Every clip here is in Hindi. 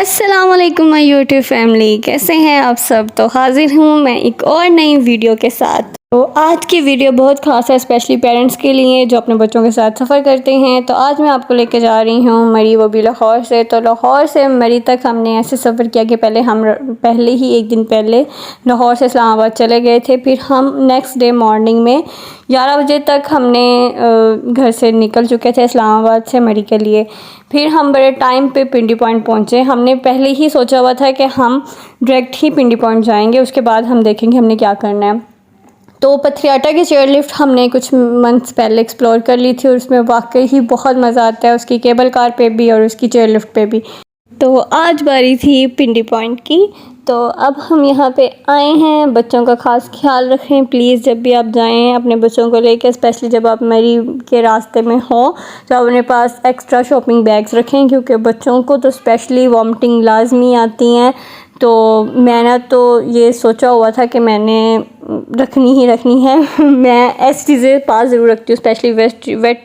अस्सलामुअलैकुम माय यूट्यूब फैमिली, कैसे हैं आप सब। तो हाजिर हूँ मैं एक और नई वीडियो के साथ। तो आज की वीडियो बहुत ख़ास है, स्पेशली पेरेंट्स के लिए जो अपने बच्चों के साथ सफ़र करते हैं। तो आज मैं आपको लेके जा रही हूँ मरी, वो भी लाहौर से। तो लाहौर से मरी तक हमने ऐसे सफ़र किया कि पहले ही एक दिन पहले लाहौर से इस्लामाबाद चले गए थे। फिर हम नेक्स्ट डे मॉर्निंग में 11 बजे तक हमने घर से निकल चुके थे इस्लामाबाद से मरी के लिए। फिर हम बड़े टाइम पे पिंडी पॉइंट पहुँचे। हमने पहले ही सोचा हुआ था कि हम डायरेक्ट ही पिंडी पॉइंट जाएंगे, उसके बाद हम देखेंगे हमने क्या करना है। तो पथरियाटा की चेयर लिफ्ट हमने कुछ मंथ्स पहले एक्सप्लोर कर ली थी और उसमें वाकई ही बहुत मज़ा आता है, उसकी केबल कार पे भी और उसकी चेयर लिफ्ट पे भी। तो आज बारी थी पिंडी पॉइंट की। तो अब हम यहाँ पे आए हैं। बच्चों का ख़ास ख्याल रखें प्लीज़, जब भी आप जाएं अपने बच्चों को लेकर, स्पेशली जब आप मरी के रास्ते में हो तो आप अपने पास एक्स्ट्रा शॉपिंग बैग्स रखें, क्योंकि बच्चों को तो स्पेशली वॉमिटिंग लाजमी आती हैं। तो मैंने तो ये सोचा हुआ था कि मैंने रखनी ही रखनी है। मैं ऐसी चीज़ें पास ज़रूर रखती हूँ, specially wet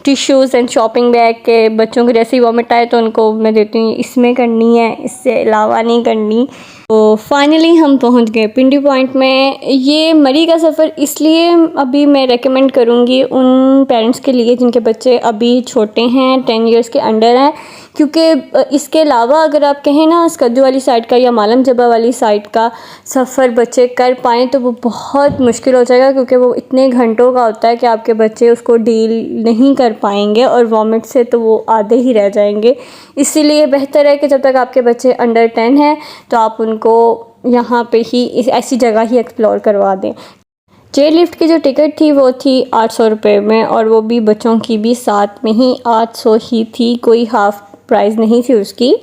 tissues and shopping bag के। बच्चों को जैसे ही वॉमिट आए तो उनको मैं देती हूँ, इसमें करनी है, इससे अलावा नहीं करनी। तो फाइनली हम पहुंच गए पिंडी पॉइंट में। ये मरी का सफ़र इसलिए अभी मैं रेकमेंड करूँगी उन पेरेंट्स के लिए जिनके बच्चे अभी छोटे हैं, 10 इयर्स के अंडर हैं, क्योंकि इसके अलावा अगर आप कहें ना स्कद्दू वाली साइड का या मालम जबा वाली साइड का सफ़र बच्चे कर पाएँ तो वो बहुत मुश्किल हो जाएगा, क्योंकि वो इतने घंटों का होता है कि आपके बच्चे उसको डील नहीं कर पाएंगे और वॉमिट से तो वो आधे ही रह जाएंगे। इसीलिए बेहतर है कि जब तक आपके बच्चे अंडर 10 हैं तो आप उनको यहाँ पे ही ऐसी जगह ही एक्सप्लोर करवा दें। चेयर लिफ्ट की जो टिकट थी वो थी 800 रुपये में, और वो भी बच्चों की भी साथ में ही 800 ही थी, कोई हाफ़ प्राइस नहीं थी उसकी,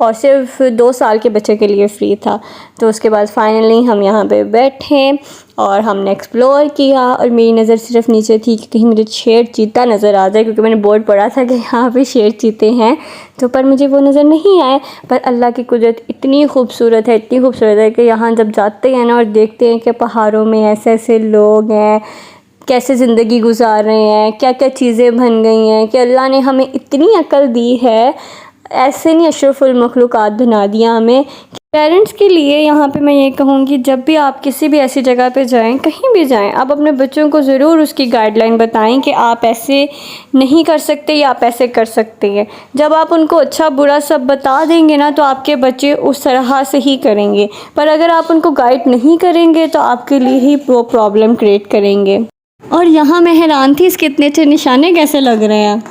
और सिर्फ 2 साल के बच्चे के लिए फ्री था। तो उसके बाद फाइनली हम यहाँ पे बैठे और हमने एक्सप्लोर किया, और मेरी नज़र सिर्फ नीचे थी कि कहीं मुझे शेर चीता नज़र आ जाए, क्योंकि मैंने बोर्ड पढ़ा था कि यहाँ पे शेर चीते हैं। तो पर मुझे वो नज़र नहीं आए। पर अल्लाह की कुदरत इतनी खूबसूरत है, इतनी खूबसूरत है कि यहाँ जब जाते हैं ना और देखते हैं कि पहाड़ों में ऐसे ऐसे लोग हैं, कैसे ज़िंदगी गुजार रहे हैं, क्या क्या चीज़ें बन गई हैं, कि अल्लाह ने हमें इतनी अक्ल दी है, ऐसे नहीं अशरफुल मखलूक़ात बना दिया हमें। पेरेंट्स के लिए यहाँ पे मैं ये कहूँगी, जब भी आप किसी भी ऐसी जगह पे जाएं, कहीं भी जाएं, आप अपने बच्चों को ज़रूर उसकी गाइडलाइन बताएं कि आप ऐसे नहीं कर सकते या आप ऐसे कर सकते हैं। जब आप उनको अच्छा बुरा सब बता देंगे ना तो आपके बच्चे उस तरह से ही करेंगे, पर अगर आप उनको गाइड नहीं करेंगे तो आपके लिए ही वो प्रॉब्लम क्रिएट करेंगे। और यहाँ मैं हैरान थी इसके इतने अच्छे निशाने कैसे लग रहे हैं।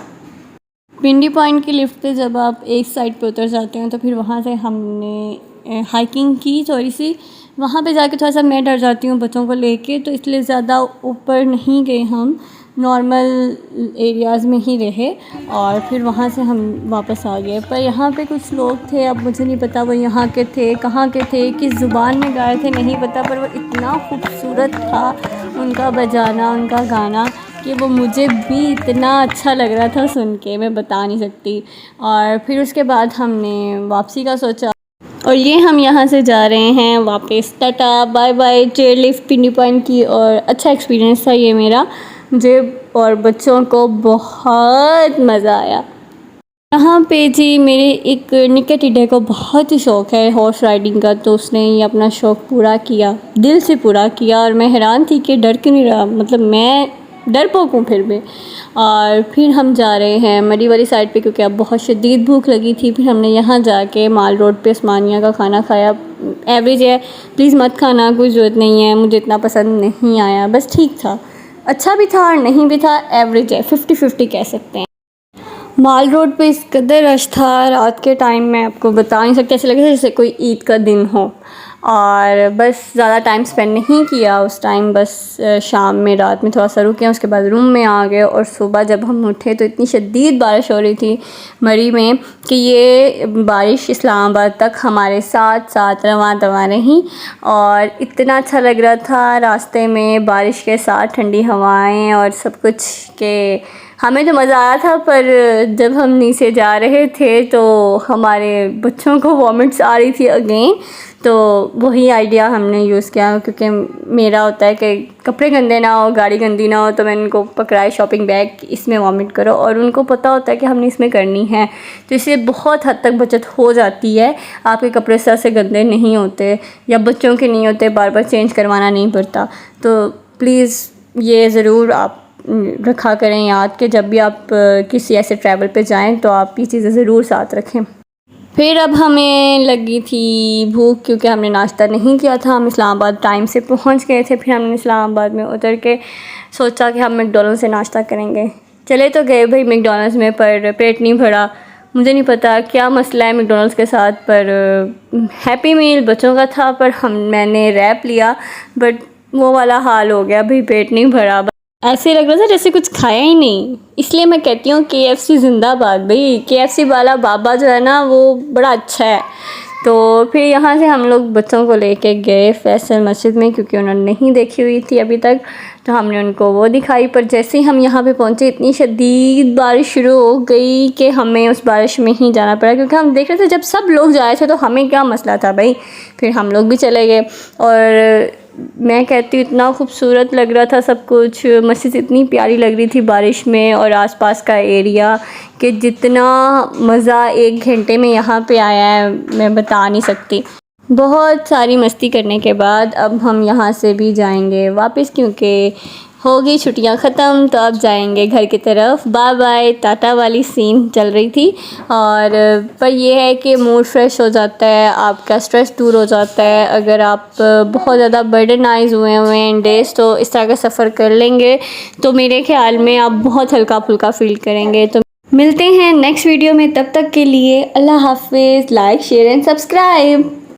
पिंडी पॉइंट की लिफ्ट पे जब आप एक साइड पे उतर जाते हैं तो फिर वहाँ से हमने हाइकिंग की थोड़ी सी। वहाँ पे जाके थोड़ा सा मैं डर जाती हूँ बच्चों को लेके, तो इसलिए ज़्यादा ऊपर नहीं गए, हम नॉर्मल एरियाज़ में ही रहे और फिर वहाँ से हम वापस आ गए। पर यहाँ पे कुछ लोग थे, अब मुझे नहीं पता वो यहाँ के थे, कहाँ के थे, किस ज़ुबान में गाए थे नहीं पता, पर वो इतना खूबसूरत था उनका बजाना, उनका गाना, कि वो मुझे भी इतना अच्छा लग रहा था सुन के, मैं बता नहीं सकती। और फिर उसके बाद हमने वापसी का सोचा और ये हम यहाँ से जा रहे हैं वापस। Ta-ta bye bye. Chair lift Pindi point की, और अच्छा एक्सपीरियंस था ये मेरा, मुझे और बच्चों को बहुत मज़ा आया। यहाँ पे जी मेरे एक निक्के टिड्डे को बहुत ही शौक़ है हॉर्स राइडिंग का, तो उसने ये अपना शौक़ पूरा किया, दिल से पूरा किया, और मैं हैरान थी कि डर क्यों नहीं रहा, मतलब मैं डरपोक हूँ फिर भी। और फिर हम जा रहे हैं मरी वाली साइड पे, क्योंकि अब बहुत शदीद भूख लगी थी। फिर हमने यहाँ जाके माल रोड पे उस्मानिया का खाना खाया। एवरेज है, प्लीज़ मत खाना, कोई ज़रूरत नहीं है, मुझे इतना पसंद नहीं आया, बस ठीक था, अच्छा भी था और नहीं भी था, एवरेज है, 50-50 कह सकते हैं। माल रोड पे इस कदर रश था रात के टाइम, मैं आपको बता नहीं सकती, ऐसे लगे जैसे कोई ईद का दिन हो। और बस ज़्यादा टाइम स्पेंड नहीं किया उस टाइम, बस शाम में रात में थोड़ा सा रुके, उसके बाद रूम में आ गए। और सुबह जब हम उठे तो इतनी शदीद बारिश हो रही थी मरी में कि ये बारिश इस्लामाबाद तक हमारे साथ साथ रवां दवा रही, और इतना अच्छा लग रहा था रास्ते में बारिश के साथ ठंडी हवाएं और सब कुछ, के हमें तो मज़ा आया था, पर जब हम नीचे जा रहे थे तो हमारे बच्चों को वॉमिट्स आ रही थी अगेन। तो वही आइडिया हमने यूज़ किया, क्योंकि मेरा होता है कि कपड़े गंदे ना हो, गाड़ी गंदी ना हो, तो मैंने उनको पकड़ाए शॉपिंग बैग, इसमें वॉमिट करो, और उनको पता होता है कि हमने इसमें करनी है, तो इससे बहुत हद तक बचत हो जाती है। आपके कपड़े सर से गंदे नहीं होते, या बच्चों के नहीं होते, बार बार चेंज करवाना नहीं पड़ता। तो प्लीज़ ये ज़रूर आप रखा करें याद कि जब भी आप किसी ऐसे ट्रैवल पे जाएं तो आप ये चीज़ें ज़रूर साथ रखें। फिर अब हमें लगी थी भूख, क्योंकि हमने नाश्ता नहीं किया था। हम इस्लामाबाद टाइम से पहुंच गए थे। फिर हमने इस्लामाबाद में उतर के सोचा कि हम मैकडॉनल्ड्स से नाश्ता करेंगे। चले तो गए भाई मैकडॉनल्ड्स में, पर पेट नहीं भरा। मुझे नहीं पता क्या मसला है मैकडॉनल्ड्स के साथ, पर हैप्पी मील बच्चों का था, पर मैंने रैप लिया, बट वो वाला हाल हो गया भाई, पेट नहीं भरा। ऐसे लग रहा था जैसे कुछ खाया ही नहीं। इसलिए मैं कहती हूँ KFC जिंदाबाद भाई। KFC वाला बाबा जो है ना, वो बड़ा अच्छा है। तो फिर यहाँ से हम लोग बच्चों को लेके गए फैसल मस्जिद में, क्योंकि उन्होंने नहीं देखी हुई थी अभी तक, तो हमने उनको वो दिखाई। पर जैसे ही हम यहाँ पे पहुँचे इतनी शदीद बारिश शुरू हो गई कि हमें उस बारिश में ही जाना पड़ा, क्योंकि हम देख रहे थे जब सब लोग जा रहे थे तो हमें क्या मसला था भाई। फिर हम लोग भी चले गए, और मैं कहती हूँ इतना खूबसूरत लग रहा था सब कुछ। मस्जिद इतनी प्यारी लग रही थी बारिश में, और आसपास का एरिया, कि जितना मज़ा 1 घंटे में यहाँ पे आया है मैं बता नहीं सकती। बहुत सारी मस्ती करने के बाद अब हम यहाँ से भी जाएंगे वापस, क्योंकि हो गई छुट्टियाँ ख़त्म, तो अब जाएंगे घर की तरफ। बाय बाय टाटा वाली सीन चल रही थी। और पर यह है कि मूड फ्रेश हो जाता है, आपका स्ट्रेस दूर हो जाता है। अगर आप बहुत ज़्यादा बर्डनाइज हुए हैं डेज, तो इस तरह का सफ़र कर लेंगे तो मेरे ख्याल में आप बहुत हल्का फुल्का फील करेंगे। तो मिलते हैं नेक्स्ट वीडियो में, तब तक के लिए अल्लाह हाफिज़। Like share and subscribe.